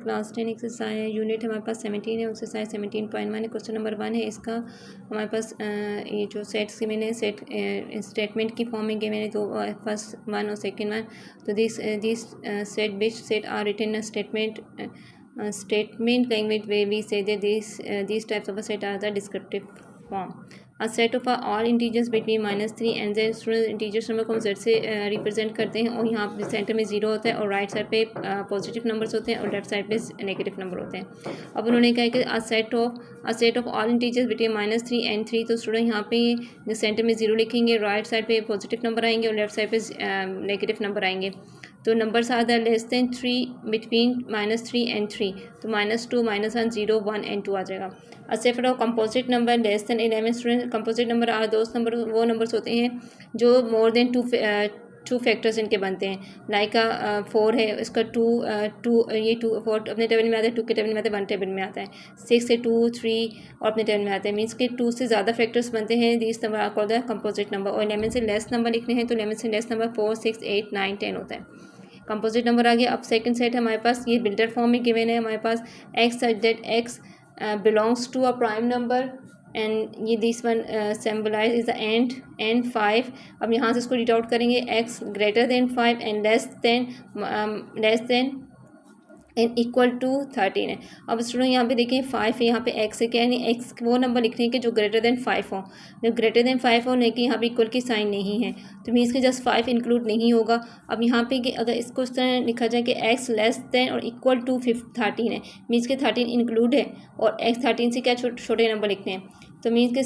Class 10 exercise unit हमारे पास 17 है, exercise 17.1 है। क्वेश्चन नंबर 1 है इसका। हमारे पास ये जो सेट्स गिवन है सेट स्टेटमेंट की फॉर्म में गिवन है, तो फर्स्ट वन और सेकंड वन। तो this set which set are written a statement language where we say that these types of a set are the descriptive form. A set of all integers between -3 and z student integers number को हम z से represent करते हैं, और यहाँ पे centre में 0 होता है और राइट साइड पे पॉजिटिव नंबर्स होते हैं और लेफ्ट साइड पे नेगेटिव नंबर होते हैं। अब उन्होंने कहा कि a set of all integers between -3 and 3। तो स्टूडेंट यहाँ पे सेंटर में 0 लिखेंगे, राइट साइड पे पॉजिटिव नंबर आएंगे और लेफ्ट साइड पे नेगेटिव नंबर आएंगे। तो numbers are the less than 3 between -3 and 3। तो -2 -1 0 1 एंड 2 आ जाएगा। A set of composite number less than 11 student. Composite number are दोस्त नंबर वो नंबर्स होते हैं जो मोर देन टू फैक्टर्स इनके बनते हैं। लाइक 4 है, इसका 4 अपने टेबल में आता है, 2 के टेबल में आता है, 1 टेबल में आता है। 6 है, 2 3 और अपने टेबल में आता है, मीन्स के 2 से ज़्यादा फैक्टर्स बनते हैं। This number are called the composite number. और 11 से लेस नंबर लिखने हैं तो 11 से लेस नंबर 4 6 8 9 10 होता है। कंपोजिट नंबर आ गया। अब सेकंड सेट है हमारे पास, ये बिल्डर फॉर्म में गिवन है हमारे पास। X such that x belongs to a prime number and ये this one symbolise is the and 5। अब यहाँ से इसको रीड आउट करेंगे, X greater than 5 and less than and equal to 13 है। अब स्टूडेंट यहाँ पे देखिए 5 है, यहाँ पे एक्स है, क्या है एक्स वो नंबर लिखने हैं कि जो ग्रेटर देन 5 हो। जो ग्रेटर देन 5 हो, नहीं कि यहाँ पे इक्वल की साइन नहीं है, तो मीन्स के जस्ट 5 इंक्लूड नहीं होगा। अब यहाँ पे कि अगर इसको इस तरह लिखा जाए कि एक्स लेस देन और इक्वल टू 13 है, मीन्स के 13 इंक्लूड है और एक्स 13 से क्या छोटे नंबर लिखने हैं, तो मीन्स के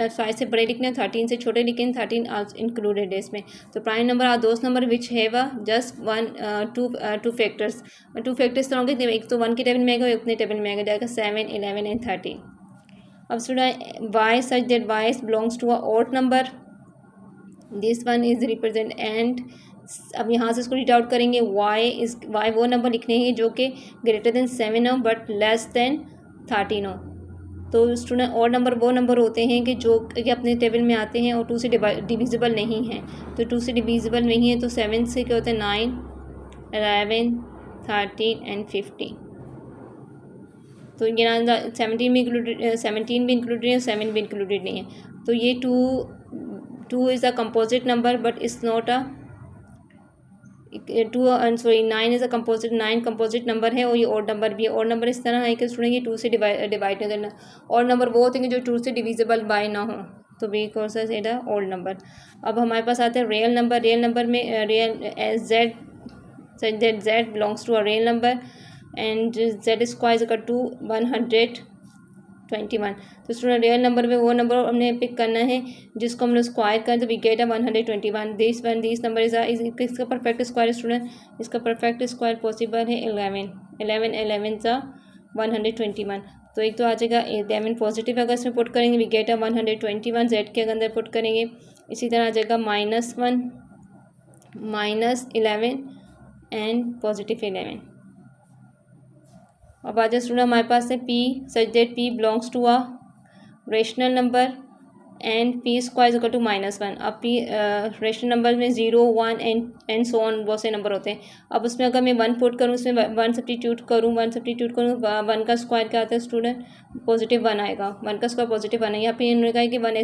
5 से बड़े लिखने हैं, 13 से छोटे लिखें, 13 इंक्लूडेड है इसमें। तो प्राइम नंबर आर दोस्त number which have just 2 factors. 2 factors तो होंगे, एक तो 1 के टेबल में आएगा, एक अपने टेबल में आएगा, जाएगा 7 11 एंड 13। अब student Y such that Y belongs to a odd number, this one is represent and. अब यहाँ से इसको रीड आउट करेंगे, वाई वो नंबर लिखने हैं जो कि ग्रेटर देन 7 हो बट लेस देन 13 हो। तो स्टूडेंट और नंबर वो नंबर होते हैं कि जो कि अपने टेबल में आते हैं और 2 से डिविजिबल नहीं हैं। तो 2 से डिविजिबल नहीं है तो 7 से क्या होता है 9 11 13 एंड 15। तो ये ना 17 भी इंक्लूडेड, 17 भी इंक्लूडेड है, 7 भी इंक्लूडेड नहीं है। तो ये 2 is a composite number but it's not a 9 is a composite, 9 composite number है और ये और नंबर भी है। और नंबर इस तरह है कि स्टूडेंट ये 2 से डिवाइड नहीं करना। और नंबर वो होते हैं जो 2 से डिविजिबल बाय ना हो, तो वी कौन सा है ओल्ड नंबर। अब हमारे पास आता है रियल नंबर। रियल नंबर में real z belongs to a real number and z square is equal to 121। तो स्टूडेंट रियल नंबर में वो नंबर हमने पिक करना है जिसको हम लोग स्क्वायर करें तो we get 121। This number is इसका परफेक्ट स्क्वायर स्टूडेंट, इसका परफेक्ट स्क्वायर पॉसिबल है 11 सा 121। तो एक तो आ जाएगा 11 पॉजिटिव अगर इसमें पुट करेंगे वी गेट 121 जेड के अंदर पुट करेंगे। इसी तरह आ जाएगा -1 -11 एंड पॉजिटिव 11। अब आ जाए स्टूडेंट हमारे पास है P such that P belongs to a rational number and P square equal to -1। अब पी रेशनल नंबर में 0 1 एंड सो ऑन बहुत से नंबर होते हैं। अब उसमें अगर मैं 1 पुट करूँ, उसमें 1 सब्स्टिट्यूट करूँ 1 का स्क्वायर क्या आता है स्टूडेंट पॉजिटिव 1 आएगा। 1 का स्क्वायर पॉजिटिव 1 है। यहाँ पे इन्होंने कहा कि 1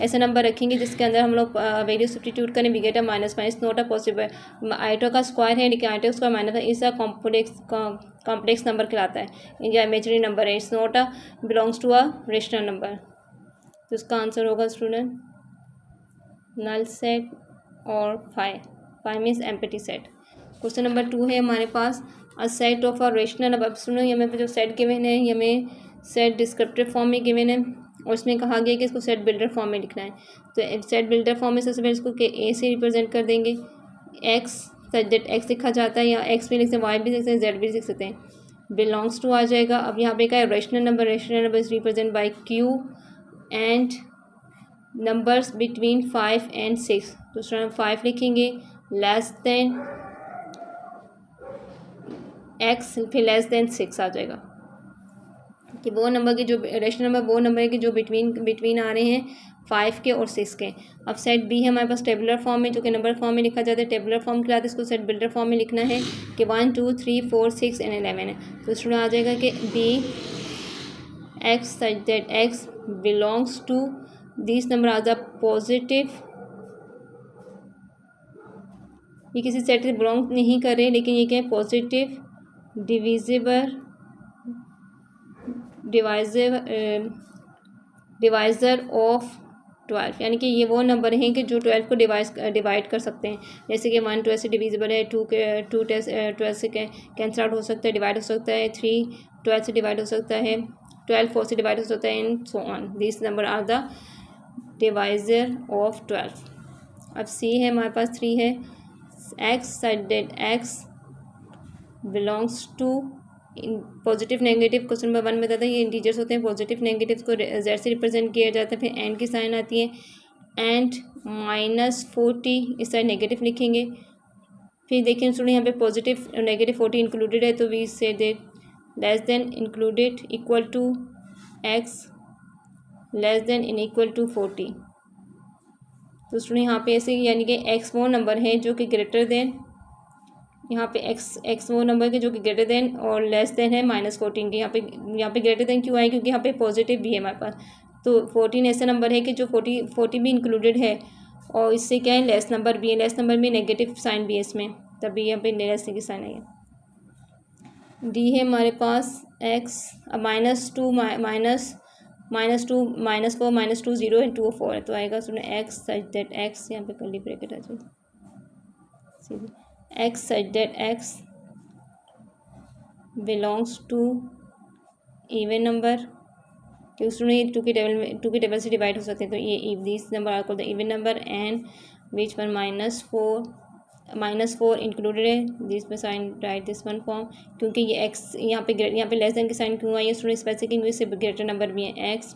ऐसा नंबर रखेंगे जिसके अंदर हम लोग वैल्यू सब्स्टिट्यूट करें we get -1। It's not a possible. Iota का स्क्वायर है लेकिन आइटो स्क्वायर माइनस इस अ कॉम्प्लेक्स नंबर कहलाता है या इमेजिनरी नंबर है। It's not a belongs to a rational number. तो इसका आंसर होगा स्टूडेंट नल सेट और 5 means empty set. Question number 2 है हमारे पास a set of a rational. अब सुनो ये हमें जो सेट गिवन है ये हमें सेट डिस्क्रिप्टिव फॉर्म में गिवन है और इसमें कहा गया कि इसको सेट बिल्डर फॉर्म में लिखना है। तो सेट बिल्डर फॉर्म में सबसे पहले इसको ए से रिप्रेजेंट कर देंगे। एक्स सच दैट एक्स लिखा जाता है या एक्स भी लिख सकते हैं, वाई भी लिख सकते हैं, जेड भी लिख सकते हैं। बिलोंग्स टू आ जाएगा। अब यहाँ पे क्या है rational number is represent by Q and numbers between 5 and 6। दूसरा 5 लिखेंगे लेस देन एक्स फिर लेस देन 6 आ जाएगा। कि वो नंबर के जो रेशनल नंबर वो नंबर के जो बिटवीन आ रहे हैं 5 के और 6 के। अब सेट बी है हमारे पास टेबुलर फॉर्म में, जो कि नंबर फॉर्म में लिखा जाता है। टेबुलर फॉर्म के बाद इसको सेट बिल्डर फॉर्म में लिखना है कि 1 2 3 4 6 एंड 11 है। तो स्टूडेंट आ जाएगा कि B X such that x belongs to this number are the positive. ये किसी सेट से बिलोंग नहीं कर रहे, लेकिन ये क्या है, पॉजिटिव डिवाइज़र ऑफ 12, यानी कि ये वो नंबर हैं कि जो 12 को डिवाइड कर सकते हैं। जैसे कि 1 12 से डिविजिबल है, 2 12 से कैंसिल आउट हो सकता है, डिवाइड हो सकता है, 3 12 से डिवाइड हो सकता है, 12 4 से डिवाइड हो सकता है, and so on. This number are the divisor of 12। अब सी है हमारे पास 3 है। X such that x belongs to positive negative. Question number 1 में बताता है ये इंटीजर्स होते हैं, पॉजिटिव नेगेटिव को जेड से रिप्रेजेंट किया जाता है। फिर एंड की साइन आती है, एंड -40 इस साइड नेगेटिव लिखेंगे। फिर देखिए स्टूडेंट यहाँ पे पॉजिटिव नेगेटिव 40 इंक्लूडेड है, तो we say that less than included equal to X less than in equal to 40। तो स्टूडेंट यहाँ पे ऐसे यानी कि एक्स वो नंबर है जो कि ग्रेटर देन, यहाँ पे एक्स वो नंबर के जो कि ग्रेटर देन और लेस देन है -14 के। यहाँ पे ग्रेटर देन क्यों आए, क्योंकि यहाँ पे पॉजिटिव भी है हमारे पास। तो 14 ऐसा नंबर है कि जो 40 भी इंक्लूडेड है, और इससे क्या है, लेस नंबर भी है, लेस नंबर में नेगेटिव साइन भी है इसमें, तभी यहाँ पे लेस की साइन आई है। डी है हमारे पास एक्स -2 -2 -4 -2 0 एंड 2 4 है, तो आएगा सुनो एक्स सच दैट एक्स, यहाँ पे कर्ली ब्रैकेट आ जाएगी सीधे, X such that x belongs to even number, क्योंकि उसमें टू की टेबल से डिवाइड हो सकते हैं। तो ये this number are called the even number, and which one -4 included है। दिस में sign right this one form, क्योंकि ये एक्स यहाँ पे लेस देन की साइन क्यों आई है स्टूडेंट, स्पेसिफिक इससे ग्रेटर नंबर भी है। एक्स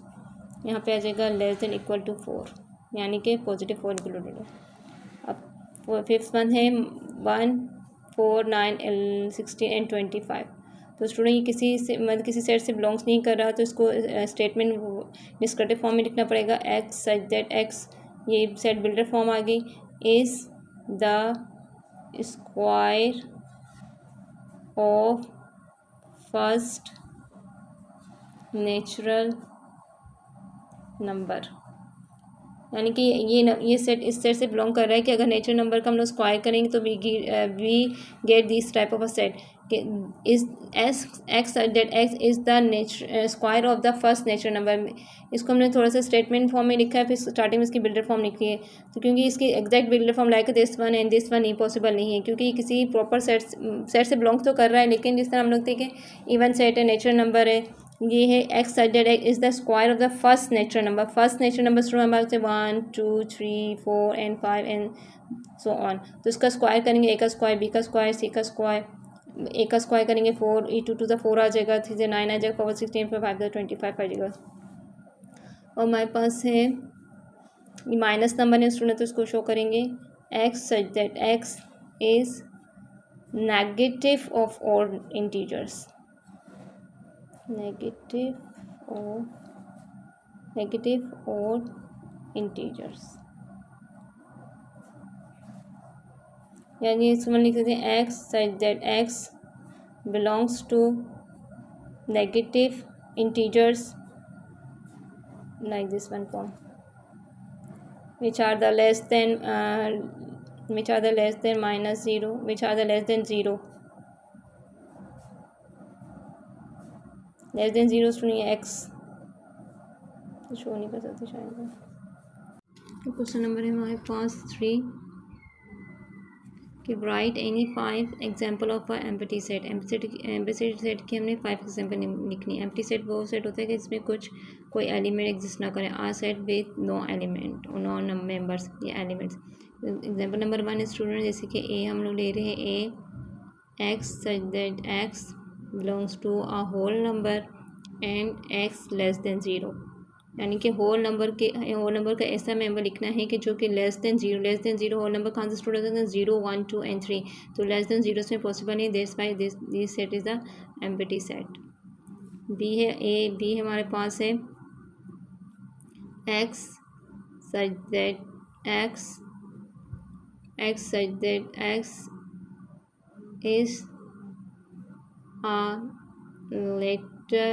यहाँ पे आ जाएगा लेस देन इक्वल टू 4, यानी कि पॉजिटिव 4 इंक्लूडेड है। अब फिफ्थ वन है 1 4 9 16 एंड 25। तो स्टूडेंट ये किसी सेट से बिलोंग्स नहीं कर रहा, तो इसको स्टेटमेंट डिस्क्रिप्टिव फॉर्म में लिखना पड़ेगा। एक्स सच दैट एक्स, ये सेट बिल्डर फॉर्म आ गई, is the square of first natural number, यानी कि ये सेट इस सेट से बिलोंग कर रहा है कि अगर नेचुरल नंबर का हम लोग स्क्वायर करेंगे तो we get this type of a set is X that X is the square of the first natural number. इसको हमने थोड़ा सा स्टेटमेंट फॉर्म में लिखा है, फिर स्टार्टिंग में इसकी बिल्डर फॉर्म लिखी है। तो क्योंकि इसकी exact builder form like this one and this one impossible नहीं है, क्योंकि ये किसी प्रॉपर सेट से बिलोंग तो कर रहा है, लेकिन जिस तरह हम लोग देखें इवन सेट है, नेचुरल नंबर है, ये है X such that X is the square of the first natural number. First natural number student हमारे से 1 2 3 4 एंड 5 एंड सो ऑन। तो इसका स्क्वायर करेंगे, ए का स्क्वायर, बी का स्क्वायर, सी का स्क्वायर, ए का स्क्वायर करेंगे 4, e टू द 4 आ जाएगा, 3 से 9 आ जाएगा, पावर 16 पर 5 25 आ जाएगा। और हमारे पास है ये माइनस नंबर है स्टूडेंट, तो इसको शो करेंगे X such that X is negative of all integers, negative और इंटीजर्स, यानी इसमें लिख सकते हैं X such that x belongs to negative integers like this one form which are the less than -0, which are the less than 0, less than 0 सुनिए x तो show नहीं कर सकते शायद। क्वेश्चन नंबर है हमारे पास 3 कि right any 5 example of a empty set. Empty set की हमने 5 एग्जाम्पल लिखनी है। एम्प्टी सेट वो सेट होता है कि इसमें कोई एलिमेंट एग्जिस्ट ना करें। Are set with no element और नो मेंबर्स या एलिमेंट्स। एग्जाम्पल नंबर 1 स्टूडेंट, जैसे कि ए हम लोग ले रहे हैं, A x such that x belongs to a whole number and x less than 0, यानी कि होल नंबर का ऐसा मेंबर लिखना है कि जो कि less than zero whole number कहाँ से स्टूडेंट होते हैं 0 1 2 एंड 3, तो लेस देन 0 में पॉसिबल नहीं, that's why this set is the empty set. B है बी हमारे पास है x such that x such that x is a letter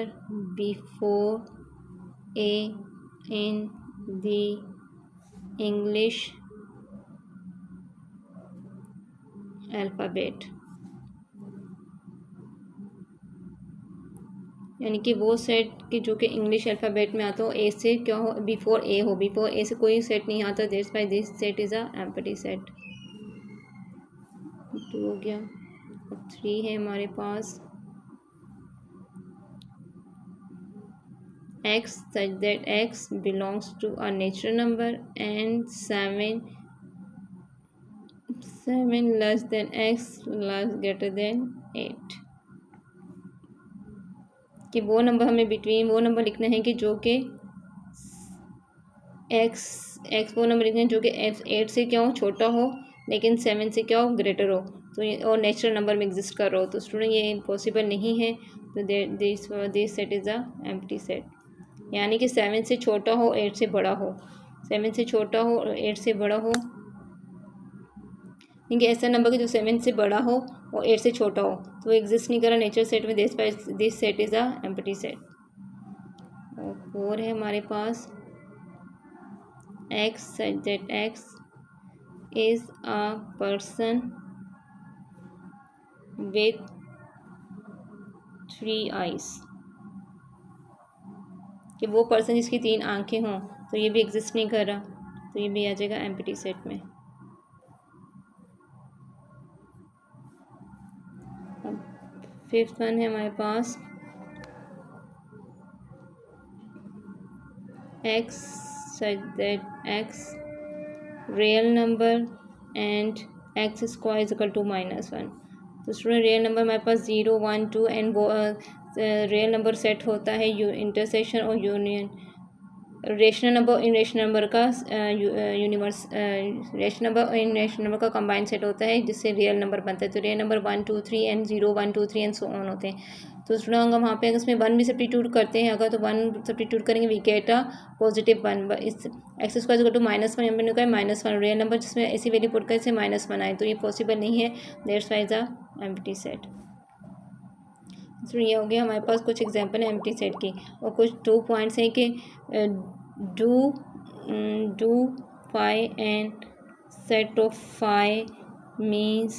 before a in the English alphabet। यानी कि वो सेट कि जो कि इंग्लिश अल्फ़ाबेट में आता हो ए से क्या हो, बिफोर ए हो, बिफोर ए से कोई सेट नहीं आता, that's why this set is a empty set. 2 हो गया। अब 3 है हमारे पास x such that x belongs to a natural number and 7 less than x less greater than 8। कि वो नंबर हमें बिटवीन वो नंबर लिखना है कि जो कि x वो नंबर लिखना है जो कि 8 से क्या हो, छोटा हो, लेकिन 7 से क्या हो, ग्रेटर हो, तो ये और नेचुरल नंबर में एग्जिस्ट कर रहा हो। तो स्टूडेंट ये इम्पॉसिबल नहीं है, तो this set is a empty set. यानी कि 7 से छोटा हो, 8 से बड़ा हो, 7 से छोटा हो और 8 से बड़ा हो, क्योंकि ऐसा नंबर कि जो 7 से बड़ा हो और 8 से छोटा हो, तो एग्जिस्ट नहीं कर रहा नेचुरल सेट में, this set is a empty set. और 4 है हमारे पास x such that x is a person with 3 eyes। कि वो पर्सन जिसकी 3 आंखें हों, तो ये भी एग्जिस्ट नहीं कर रहा, तो ये भी आ जाएगा एम्प्टी सेट में। अब 5th वन है हमारे पास x such that x real number and x square is equal to -1। तो स्टूडेंट रियल नंबर हमारे पास 0 1 2 एंड वो रियल नंबर सेट होता है इंटरसेक्शन और यूनियन। रेशनल नंबर और इरेशनल नंबर का यूनिवर्स रेशनल नंबर और इरेशनल नंबर का कंबाइंड सेट होता है, जिससे रियल नंबर बनता है। तो real number 1 2 3 and 0 1 2 3 and so on होते हैं। तो स्टूडेंट अगर वहाँ पे अगर इसमें 1 भी सब्स्टिट्यूट करते हैं, अगर तो 1 सब्स्टिट्यूट करेंगे वी गेट अ पॉजिटिव 1। इस एक्स स्क्वायर इक्वल टू -1 यहाँ पे -1 रियल नंबर जिसमें ऐसी वैल्यू पुट कर इसे -1 आए, तो ये पॉसिबल नहीं है, that's why is a empty set. तो ये हो गया हमारे पास कुछ एग्जांपल है एम्प्टी सेट की। और कुछ 2 पॉइंट्स हैं कि do phi and set of phi means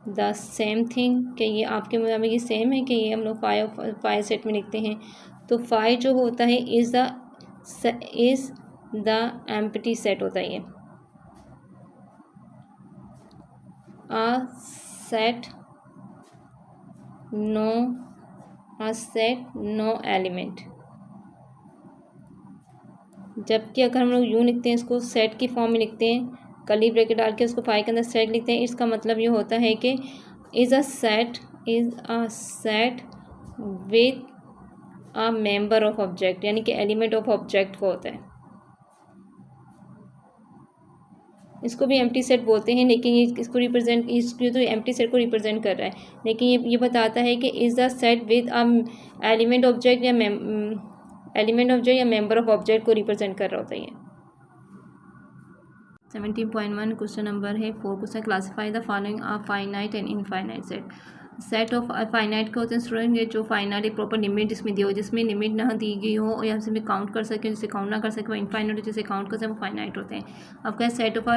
the same thing, कि ये आपके मुताबिक ये सेम है कि ये हम लोग फाई सेट में लिखते हैं। तो फाई जो होता है इज़ द एम्प्टी सेट होता है। ये अ सेट नो एलिमेंट। जबकि अगर हम लोग यूँ लिखते हैं, इसको सेट की फॉर्म में लिखते हैं, कर्ली ब्रैकेट डाल के उसको फाई के अंदर सेट लिखते हैं, इसका मतलब ये होता है कि is a set with a member of object, यानी कि एलिमेंट ऑफ ऑब्जेक्ट को होता है। इसको भी एम्प्टी सेट बोलते हैं, लेकिन ये इसको रिप्रेजेंट इसको तो एम्प्टी सेट को रिप्रेजेंट कर रहा है, लेकिन ये बताता है कि is the set with a element object या मेंबर ऑफ ऑब्जेक्ट को रिप्रेजेंट कर रहा होता है। 17.1 क्वेश्चन नंबर है 4 question. Classify the following a finite and infinite set of finite के होते हैं स्टूडेंट, ये जो फाइनाइट एक प्रॉपर लिमिट जिसमें दी हो, जिसमें लिमिट ना दी गई हो या जिसमें काउंट कर सके, जिसे काउंट ना कर सके वो इनफाइनाइट, जिसे काउंट कर सके वो फाइनाइट होते हैं। अब क्या set of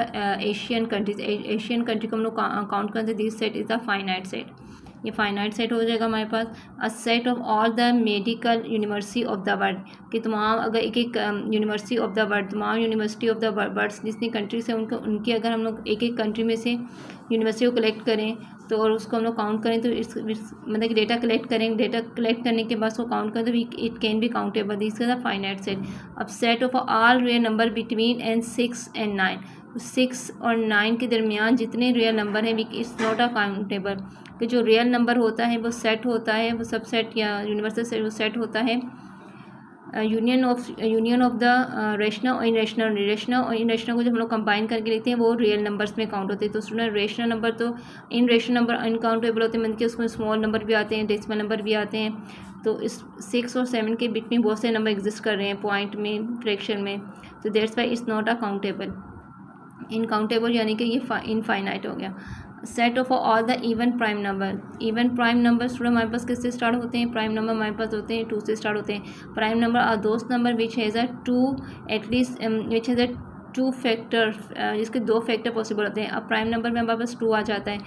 Asian countries, Asian country को हम लोग काउंट करते हैं, this set is the finite set. ये फाइनाइट सेट हो जाएगा हमारे पास। A set of all the medical university of the world, कि तमाम अगर एक यूनिवर्सिटी ऑफ द वर्ल्ड, तमाम यूनिवर्सिटी ऑफ द वर्ल्ड जितनी कंट्रीज हैं उनकी अगर हम लोग एक कंट्री में से यूनिवर्सिटी को कलेक्ट करें तो और उसको हम लोग काउंट करें, तो मतलब कि डेटा कलेक्ट करें, डेटा कलेक्ट करने के बाद उसको काउंट करें तो it can be countable, this is a finite set. अब set of all real number between and 6 and 9, 6 और 9 के दरमियान जितने रियल नंबर हैं इट्स नॉट अ काउंटेबल, कि जो रियल नंबर होता है वो सेट होता है, वो सब सेट या यूनिवर्सल सेट वो सेट होता है यूनियन ऑफ द रेशनल और इनरेशनल। रेशनल और इनरेशनल को जब हम लोग कंबाइन करके लेते हैं वो रियल नंबर्स में काउंट होते हैं। तो स्टूडेंट रेशनल नंबर तो इन रेशनल नंबर अनकाउंटेबल होते हैं, मतलब कि उसमें स्मॉल नंबर भी आते हैं, डेसिमल नंबर भी आते हैं। तो इस 6 और 7 के बीच में बहुत से नंबर एग्जिस्ट कर रहे हैं पॉइंट में, फ्रैक्शन में, तो that's why it's not a countable. Uncountable यानी कि ये इनफाइनाइट हो गया। Set of all the even prime number. Even prime number student हमारे पास किससे स्टार्ट होते हैं? प्राइम नंबर हमारे पास होते हैं 2 से स्टार्ट होते हैं। प्राइम नंबर आर दोस्त number which has a 2 at least which has a 2 factor, जिसके 2 फैक्टर पॉसिबल होते हैं। अब प्राइम नंबर में हमारे पास 2 आ जाता है।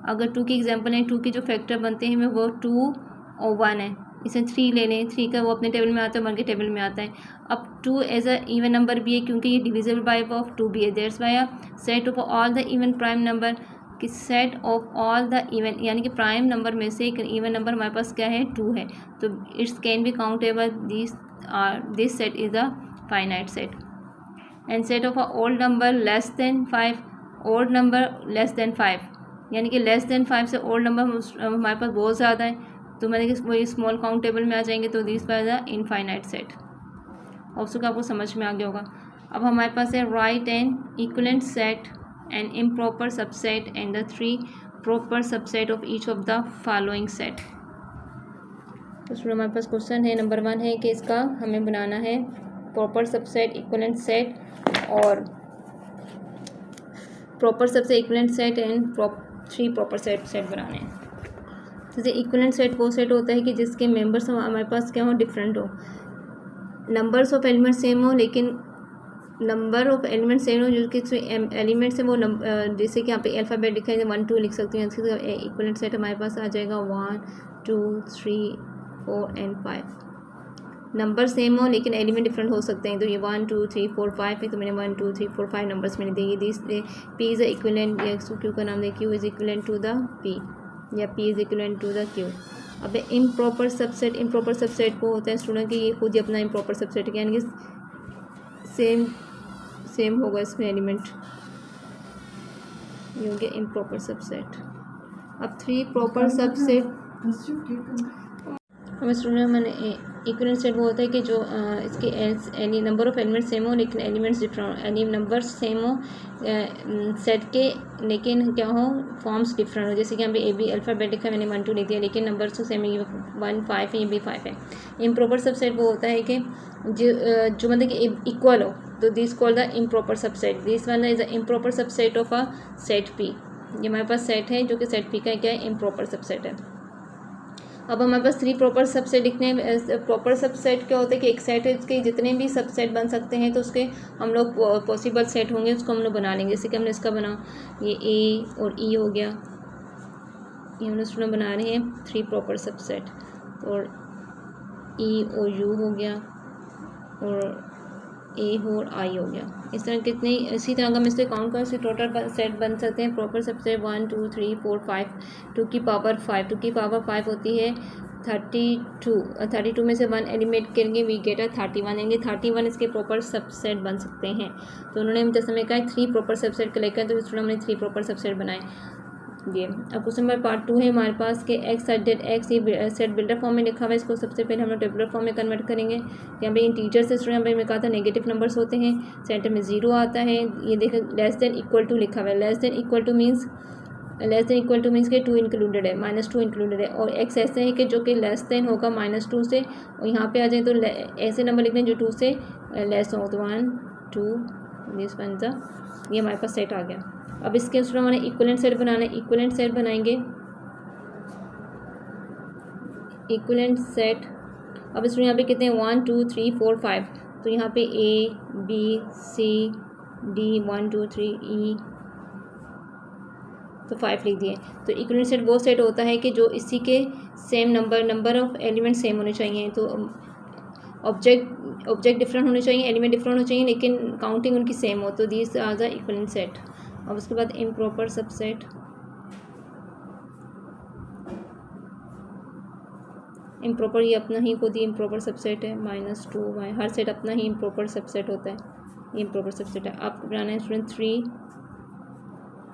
अगर 2 की एग्जांपल है, 2 के जो फैक्टर बनते हैं वो 2 और 1 है। इसे 3 ले लें, 3 का वो अपने टेबल में आता है, 1 के टेबल में आता है। अब 2 एज अ इवन नंबर भी है क्योंकि ये डिविजिबल बाय ऑफ 2 भी है। That's why set of all the even prime number कि set of all the even यानी कि प्राइम नंबर में से एक इवन नंबर हमारे पास क्या है? 2 है। तो it's can be countable, this set is a finite set. And set of a old number less then 5, old number less then 5 यानी कि लेस देन 5 से ओल्ड नंबर हमारे पास बहुत ज़्यादा है, तो मैंने कि वही स्मॉल काउंटेबल में आ जाएंगे, तो this by the infinite set. Option का आपको समझ में आ गया होगा। अब हमारे पास है right N equivalent set and improper subset and the 3 proper subset of each of the following set. तो इसमें हमारे पास क्वेश्चन है नंबर 1 है कि इसका हमें बनाना है प्रॉपर सबसेट, इक्विवेलेंट सेट और proper subset, equivalent set and 3 proper set बनाने हैं। जैसे इक्विवेलेंट सेट वो सेट होता है कि जिसके मेंबर्स हमारे पास क्या हो? डिफरेंट हो। नंबर्स ऑफ एलिमेंट सेम हो लेकिन नंबर ऑफ एलिमेंट सेम हो, जो कि एलिमेंट्स है वो जैसे कि यहाँ पे अल्फ़ाबेट लिखा है 1 2 लिख सकते हैं। इसके इक्विवेलेंट सेट हमारे पास आ जाएगा 1 2 3 4 एंड 5। नंबर सेम हो लेकिन एलिमेंट डिफरेंट हो सकते हैं। तो ये 1 2 3 4 5 है, तो मैंने 1 2 3 4 5 नंबर्स मैंने दिए। दिस पी इज़ इक्विवेलेंट, या क्यू का नाम दे Q is equivalent to the P, या P is equivalent to the Q. अब इम्प्रॉपर सबसेट, इम्प्रॉपर सबसेट वो होता है स्टूडेंट कि ये खुद ही अपना इम्प्रॉपर सबसेट है, यानी कि सेम होगा इसमें एलिमेंट, ये हो गया इम्प्रॉपर सबसेट। अब 3 प्रॉपर सबसेट हमें स्टूडेंट मैंने इक्विवेलेंट सेट वो होता है कि जो इसके any number of element same हो लेकिन एलिमेंट्स डिफरेंट हो, एनी नंबर सेम हो सेट के लेकिन क्या हो? फॉर्म्स डिफरेंट हो। जैसे कि यहाँ पे ए बी अल्फ़ाबेट लिखा है, मैंने 1 2 लिख दिया लेकिन नंबर्स तो सेम है, ये 1 5 है, ये भी 5 है। इम्प्रॉपर सबसेट वो होता है कि जो मतलब कि इक्वल हो, तो this call the improper subset. This one is a improper subset of a set P. ये हमारे पास सेट है जो कि सेट पी का क्या है? इम्प्रॉपर सबसेट है। अब हमारे पास 3 प्रॉपर सबसेट लिखने हैं। प्रॉपर सबसेट क्या होता है कि एक सेट है इसके जितने भी सबसेट बन सकते हैं, तो उसके हम लोग पॉसिबल सेट होंगे उसको हम लोग बना लेंगे। जैसे कि हमने इसका बना, ये ए और ई हो गया, ये हम लोग स्टूडेंट बना रहे हैं 3 प्रॉपर सबसेट, और ई और यू हो गया और ए हो और आई हो गया। इस तरह कितने, इसी तरह का हम इससे काउंट करें, इससे टोटल सेट बन सकते हैं प्रॉपर सबसेट 1 2 3 4 5, 2 की पावर 5, 2 की पावर 5 होती है 32। 32 में से 1 एलिमिनेट करेंगे, वी गेट 31, यानी 31 इसके प्रॉपर सबसेट बन सकते हैं। तो उन्होंने हम जैसे मैं कहा 3 प्रॉपर सबसेट कलेक्ट करें, तो इसमें हमने 3 प्रॉपर सबसेट बनाए। ये अब क्वेश्चन नंबर पार्ट 2 है हमारे पास के एक्स सेट एक्स, ये सेट बिल्डर फॉर्म में लिखा हुआ है। इसको सबसे पहले हम लोग टेबुलर फॉर्म में कन्वर्ट करेंगे। यहाँ पे इंटीजर से स्टूडेंट में कहा था नेगेटिव नंबर्स होते हैं, सेंटर में 0 आता है। ये देखें लेस देन इक्वल टू लिखा हुआ है, less than equal two means के 2 इंक्लूडेड है, -2 इंक्लूडेड है। और एक्स ऐसे है कि जो कि लेस देन होगा -2 से, और यहाँ पे आ जाए तो ऐसे नंबर लिखने जो 2 से लेस हो, तो 1 2 दिस वन ये हमारे पास सेट आ गया। अब इसके उसमें हमारे इक्विवेलेंट सेट बनाना है। इक्विवेलेंट सेट बनाएंगे, इक्विवेलेंट सेट। अब इसमें यहाँ पे कितने हैं? 1 2 3 4 5, तो यहाँ पे ए बी सी डी 1 2 3 ई, तो 5 लिख दिए। तो इक्विवेलेंट सेट वो सेट होता है कि जो इसी के same number of element same होने चाहिए। तो ऑब्जेक्ट डिफरेंट होने चाहिए, एलिमेंट डिफरेंट होने चाहिए, लेकिन काउंटिंग उनकी सेम हो, तो this are the equivalent set. अब उसके बाद इम्प्रॉपर सबसेट, इम्प्रॉपर ये अपना ही खुद ही इम्प्रॉपर सबसेट है, -2 हर सेट अपना ही इम्प्रॉपर सबसेट होता है, ये इम्प्रॉपर सबसेट है। आपको बनाना है student 3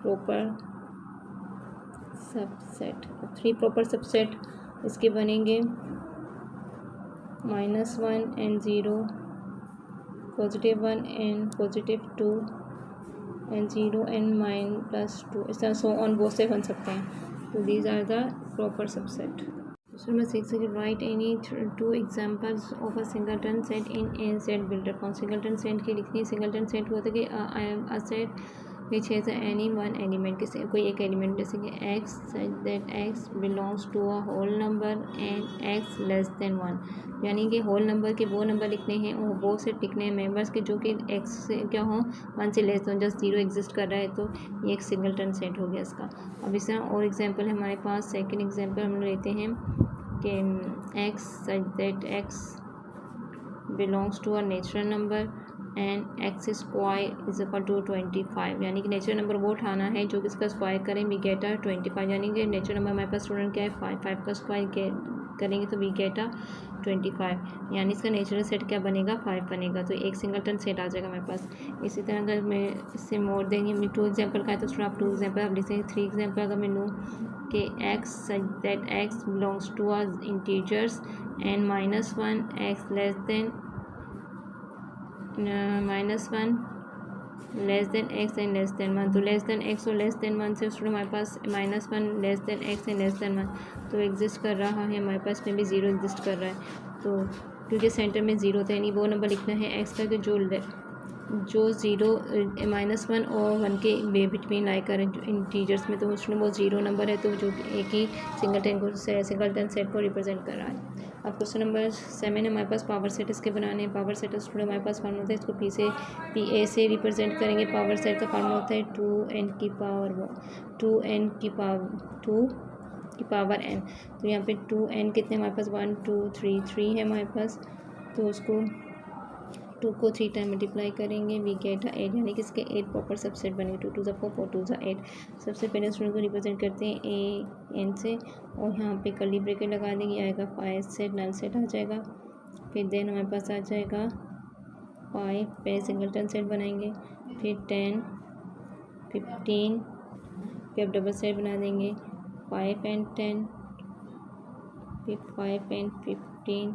proper subset. 3 proper subset इसके बनेंगे -1 and 0, +1 and +2 and 0 and -2, इस तरह सो ऑन बहुत से बन सकते हैं। तो these are the proper subset. So number 6, write any two examples of a singleton set in a set builder form। singleton set की लिखनी है। singleton set होता है कि a set which has any one element, किसी कोई एक element, जैसे कि x such that x belongs to a whole number and x less than 1, यानी कि होल नंबर के वो नंबर लिखने हैं और वो सेट लिखने हैं मेंबर्स के जो कि x से क्या हो 1 से लेस हो, जस्ट 0 एग्जिस्ट कर रहा है, तो ये एक सिंगलटन सेट हो गया इसका। अब इस तरह और एग्जांपल है हमारे पास। सेकंड एग्जांपल हम लेते हैं कि x such that x belongs to a natural number and x square is equal to 25, यानी कि नेचुरल नंबर वो उठाना है जो कि इसका स्क्वायर करें, वी गेट 25, यानी कि नेचुरल नंबर हमारे पास स्टूडेंट क्या है 5 का स्क्वायर करेंगे तो वी गेट 25, यानी इसका नेचुरल सेट क्या बनेगा 5 बनेगा, तो एक सिंगलटन सेट आ जाएगा हमारे पास। इसी तरह अगर मैं इससे मोड़ देंगे, मैं 2 एग्जाम्पल का है तो आप 2 एग्जाम्पल आप लिखेंगे। 3 एग्जाम्पल अगर मैं लूँ कि x such that x belongs to a integers and -1 x less than -1 less than x and less then 1, तो लेस देन एक्स और लेस देन 1 से स्टूडेंट हमारे पास -1 less than x and less then 1 तो exist कर रहा है हमारे पास, में भी 0 एग्जिस्ट कर रहा है। तो क्योंकि सेंटर में 0 था, यानी वो नंबर लिखना है एक्स का कि जो 0 -1 और 1 के बिटवीन लाई करें इंटीजर्स में, तो उसमें वो 0 नंबर है, तो जो एक ही सिंगलटन सेट को रिप्रेजेंट कर रहा है। अब क्वेश्चन नंबर 7 है हमारे पास पावर सेट इसके बनाने हैं। पावर सेट स्टूडेंट हमारे पास फॉर्म होता है, इसको PA से रिप्रेजेंट करेंगे। पावर सेट का फॉर्म होता है 2n की पावर n, तो यहाँ पे 2n कितने हमारे पास 1 2 3 है हमारे पास, तो उसको 2 को 3 टाइम मल्टीप्लाई करेंगे, वी गेट 8, यानी कि इसके 8 प्रॉपर सबसेट बनेंगे। 2 2 4 4 2 8। सबसे पहले स्टूडेंट को रिप्रेजेंट करते हैं an से, और यहाँ पे कर्ली ब्रैकेट लगा देंगे, आएगा 5 सेट, नल सेट आ जाएगा। फिर देन हमारे पास आ जाएगा 5 पे सिंगलटन सेट बनाएंगे, फिर 10 15, फिर अब डबल सेट बना देंगे 5 and 10, फिर 5 and 15,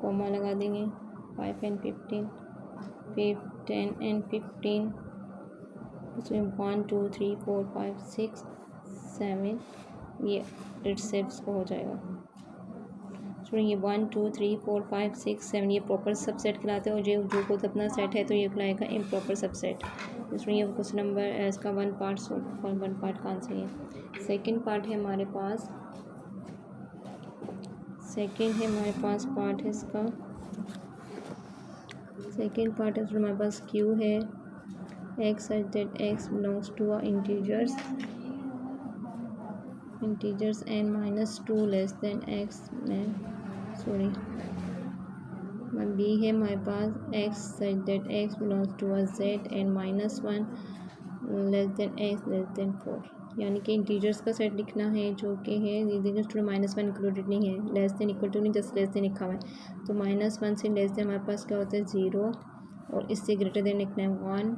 कॉमा लगा देंगे 5 and 15, फिर 10 and 15, उसमें 1 2 3 4 5 6 7, ये डेट सेट्स को हो जाएगा। सुनिए ये 1 2 3 4 5 6 7 ये प्रॉपर सबसेट कहलाते हैं, और जो खुद अपना सेट है तो ये कहलाएगा इम्प्रॉपर सबसेट। इसमें ये क्वेश्चन नंबर इसका 1 पार्ट का आंसर है। सेकंड पार्ट है हमारे पास, पार्ट है इसका। सेकंड पार्ट है हमारे पास क्यू है x such that x belongs to a integers and -2 less than x b है हमारे पास x such that x belongs to a z and -1 less than x less than 4, यानी कि integers का set लिखना है जो कि है -1 इंक्लूडेड नहीं है, लेस देन इक्वल टू नहीं, जस्ट लेस देन लिखा हुआ है। तो -1 से लेस देन हमारे पास क्या होता है 0, और इससे ग्रेटर देन लिखना है 1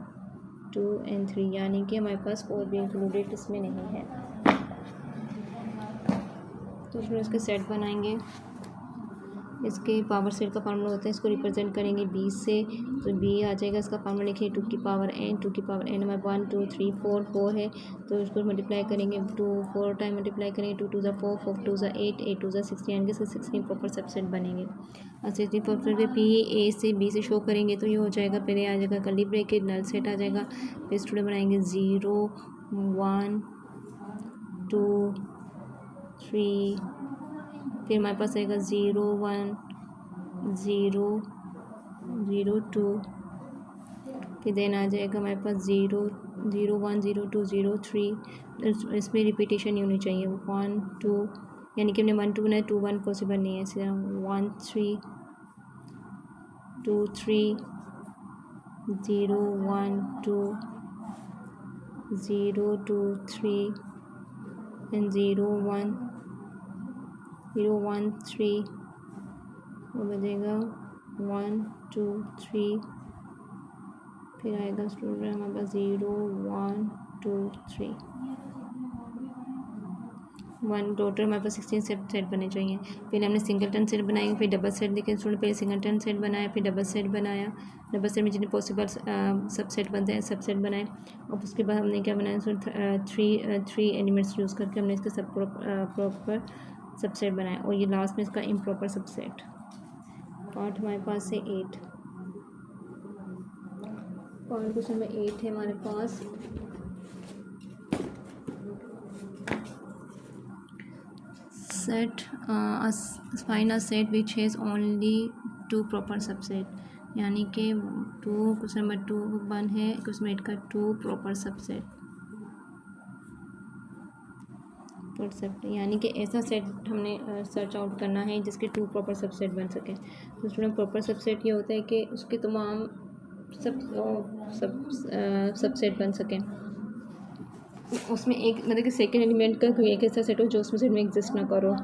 2 and 3, यानी कि हमारे पास 4 भी इंक्लूडेड इसमें नहीं है। तो उसमें इसके सेट बनाएंगे। इसके पावर सेट का फार्मूला होता है, इसको रिप्रेजेंट करेंगे 20 से, तो b आ जाएगा। इसका फार्मूला लिखिए 2 की पावर n हमारे 1 2 3 4 है, तो इसको मल्टीप्लाई करेंगे 2 4 टाइम मल्टीप्लाई करेंगे, 2 2 4 4 2 8 8 2 16, यानी कि 16 प्रॉपर सबसेट बनेंगे। और 16 प्रॉपर p a से b से शो करेंगे तो ये हो जाएगा, पहले आ जाएगा कर्ली ब्रैकेट, नल सेट आ जाएगा, फिर स्टूडेंट बनाएंगे 0 1 2 3, फिर हमारे पास आएगा 0 1 0 0 2, फिर देन आ जाएगा हमारे पास 0 0 1 0 2 0 3, इसमें रिपीटेशन नहीं होनी चाहिए 1 2, यानी कि हमने 1 2 बनाया 2 1 पॉसिबल नहीं है, इसे 1 3 2 3 0 1 2 0 2 3 एंड 0 1 3 वो बजेगा 1 2 3, फिर आएगा स्टूडेंट हमारे पास 0 1 2 3। वन टोटल हमारे पास 16 सेट बने चाहिए। पहले हमने सिंगलटन सेट बनाएंगे, फिर डबल सेट देखें स्टूडेंट, पहले सिंगलटन सेट बनाया, फिर डबल सेट बनाया, डबल सेट में जितने पॉसिबल सबसेट बनते हैं सबसेट बनाए, और उसके बाद हमने क्या बनाया स्टूडेंट, थ्री एलिमेंट्स यूज़ करके हमने इसके सब प्रॉपर सबसेट बनाया, और ये लास्ट में इसका इम्प्रॉपर सबसेट। पार्ट हमारे पास है 8, पार्ट क्वेश्चन नंबर 8 है हमारे पास। Set find a set which has only 2 proper subset, यानी कि 2 क्वेश्चन नंबर 2 1 है, क्वेश्चन नंबर 8 का 2 प्रॉपर सबसेट, यानी कि ऐसा सेट हमने सर्च आउट करना है जिसके 2 प्रॉपर सबसेट बन सकें। तो स्टूडेंट प्रॉपर सबसेट ये होता है कि उसके तमाम सबसेट बन सकें, उसमें एक मतलब कि सेकेंड एलिमेंट का कोई एक ऐसा सेट हो जो उसमें सेट में एग्जिस्ट ना करो।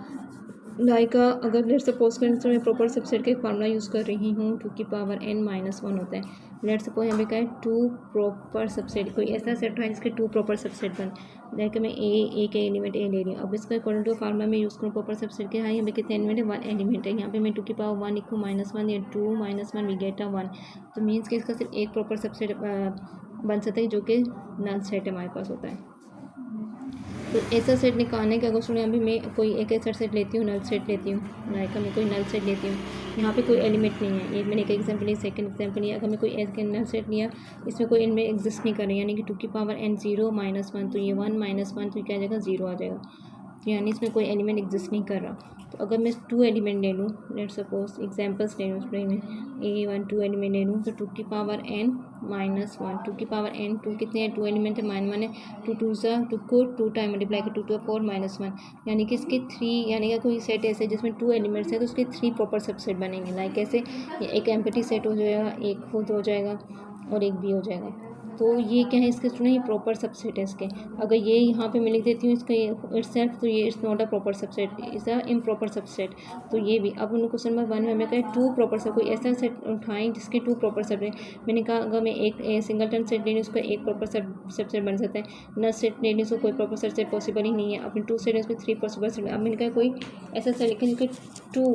लाइक अगर लेट सपोज करें तो मैं प्रॉपर सबसेट का फार्मूला यूज़ कर रही हूँ, 2 की पावर n-1 होता है। लेट सपोज हमें क्या है 2 प्रॉपर सबसेट, कोई ऐसा सेट है जिसके 2 प्रॉपर सबसेट बन, लाइक मैं ए के एलिमेंट ए ले रही हूँ। अब इसका अकॉर्डिंग टू फार्मूला में यूज़ करूँ प्रॉपर सबसेट के, हाँ यहाँ पे कितने एलिमेंट है 1 एलिमेंट है, यहाँ पे मैं 2 की पावर 1 लिखूँ -1 या 2 -1 वी गेट 1, तो मीन्स कि इसका सिर्फ एक प्रॉपर सबसेट बन सकता है जो कि नल सेट हमारे पास होता है। तो ऐसा सेट निकालने के अगर सुने अभी मैं कोई एक ऐसा सेट लेती हूँ, नल सेट लेती हूँ, लाइक मैं कोई नल सेट लेती हूँ, यहाँ पे कोई एलिमेंट नहीं है, ये मैंने एक एग्जांपल लिया, सेकंड एग्जांपल लिया, अगर मैं कोई एक नल सेट लिया इसमें कोई एलिमेंट एग्जिस्ट नहीं कर रही, यानी कि 2 की पावर n 0 -1, तो ये 1 -1 तो क्या आ जाएगा 0 आ जाएगा, तो यानी इसमें कोई एलिमेंट एग्जिस्ट नहीं कर रहा। तो अगर मैं 2 एलिमेंट ले लूँ, लेट सपोज एग्जांपल्स ले लूँ उसमें मैं A1 2 एलिमेंट ले लूँ, तो 2 की पावर n-1, 2 की पावर n 2 कितने हैं 2 एलिमेंट है, -1 है, 2 2 ज़ा 2 को 2 टाइम मल्टीप्लाई कर 2 to 4 -1, यानी कि इसके 3, यानी कि कोई सेट ऐसे जिसमें 2 एलिमेंट्स हैं तो उसके 3 प्रॉपर सबसेट बनेंगे। लाइक ऐसे एक एम्प्टी सेट हो जाएगा, एक खुद हो जाएगा और एक भी हो जाएगा। तो ये क्या है इसके स्टूडेंट, ये प्रॉपर सबसेट है इसके। अगर ये यहाँ पे मैं लिख देती हूँ इसका इटसेल्फ, तो ये it's not a proper subset, it's a improper subset. तो ये भी अब उन क्वेश्चन नंबर 1 में हमें कहा 2 प्रॉपर सब, कोई ऐसा सेट उठाएं जिसके 2 प्रॉपर सब है। मैंने कहा अगर मैं एक सिंगलटन सेट ले लूँ उसका एक प्रॉपर सबसेट बन सकता है, नल सेट ले लूँ तो कोई प्रॉपर सबसेट पॉसिबल ही नहीं है, अपने 2 सेट है उसके 3 पॉसिबल सेट। अब मैंने कहा कोई ऐसा सेट लिखें जिसके 2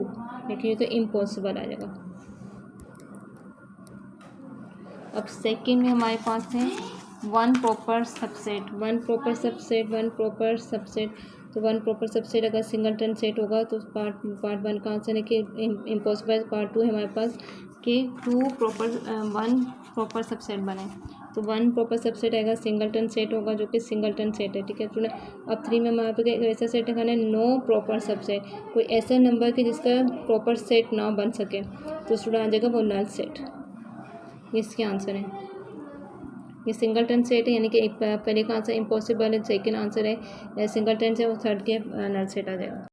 लिखिए तो इम्पॉसिबल आ जाएगा। अब सेकंड में हमारे पास है 1 proper subset, 1 proper subset, 1 proper subset. तो 1 प्रॉपर सबसेट अगर सिंगलटन सेट होगा तो पार्ट 1 का आंसर है कि इम्पॉसिबल। पार्ट 2 है हमारे पास कि 1 प्रॉपर सबसेट बने, तो 1 प्रॉपर सबसेट आएगा सिंगलटन सेट होगा जो कि सिंगलटन सेट है, ठीक है स्टूडेंट। अब 3 में हमारे पास ऐसा सेट दिखाना है नो प्रॉपर सबसेट, कोई ऐसा नंबर कि जिसका प्रॉपर सेट ना बन सके, तो स्टूडेंट आ जाएगा वो नल सेट, ये इसके आंसर है। ये सिंगलटन सेट है, यानी कि पहले का आंसर इम्पॉसिबल है, सेकंड आंसर है सिंगलटन से, और थर्ड के नल सेट आ जाएगा।